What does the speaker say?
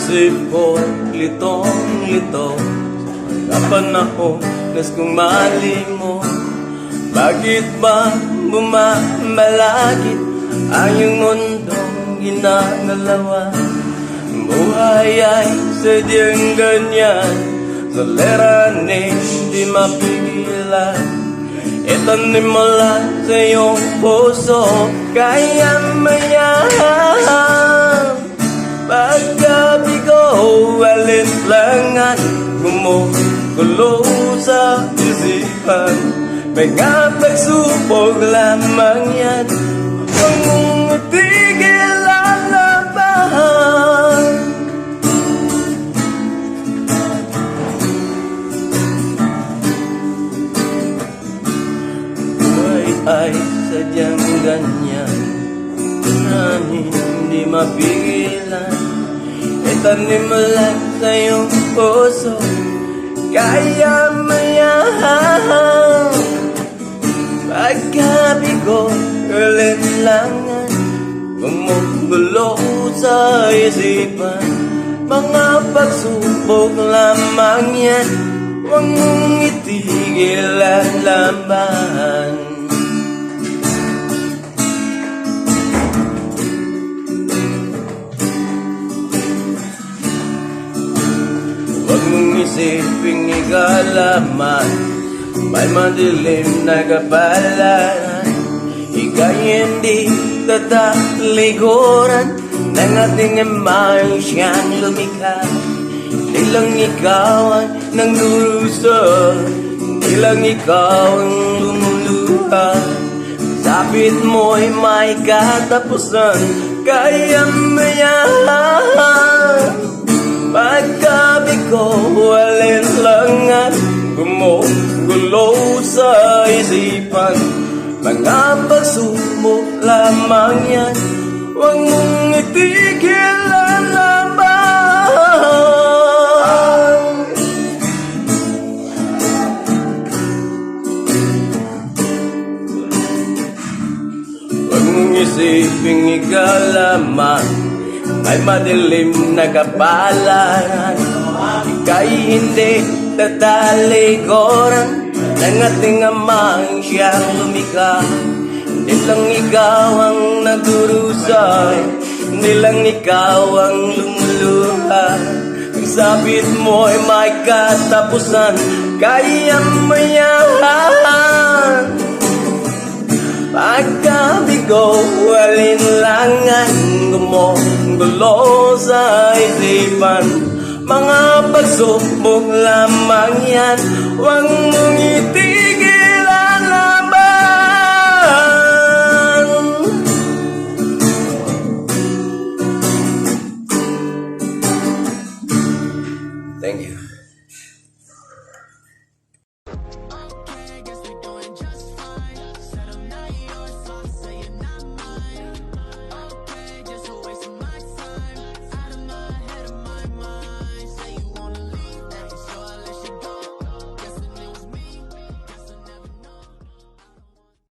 isip ko litong-lito sa panahon nas kumali mo. Bakit ba bumabalakit ang iyong mundong ginagalawa? Buhay ay sadyang ganyan, suliranin di mapigilan. Itanim mo lang sa iyong puso, kaya mayan. Paggabi ko, alinlangan, gumugulo sa isipan. Mga pagsubok lamang yan, huwag mong itigil ang laban. Ay sadyang ganyan na hindi mapigilan. Itanim mo lang sa iyong puso, kaya mayan. Paggabi ko, kalinlangan, gumugulo sa isipan. Mga pagsubok lamang yan, huwag mong itigil ang laban. Huwag mong isiping ikalaman, may madilim na kapalaran. Ika'y hindi tatalikuran ng ating amang siyang lumikha. Hindi lang ikaw ang nangdurusa, hindi lang ikaw ang lumuluha. Sapit mo'y may katapusan, kaya mayan. Paggabi ko, alinlangan, gumugulo sa isipan. Mga pagsubok lamang yan, huwag mong itigil ang laban. Huwag mong isiping ikalaman, may madilim na kapalaran. Ika'y hindi tatalikuran ng ating amang siyang lumikha. Hindi lang ikaw ang nagdurusa, hindi lang ikaw ang lumuluha. Ang sabit mo'y may katapusan, kaya mayan. Paggabi ko, alinlangan, gumugulo sa isipan. Mga pagsubok lamang yan, huwag mong itigil.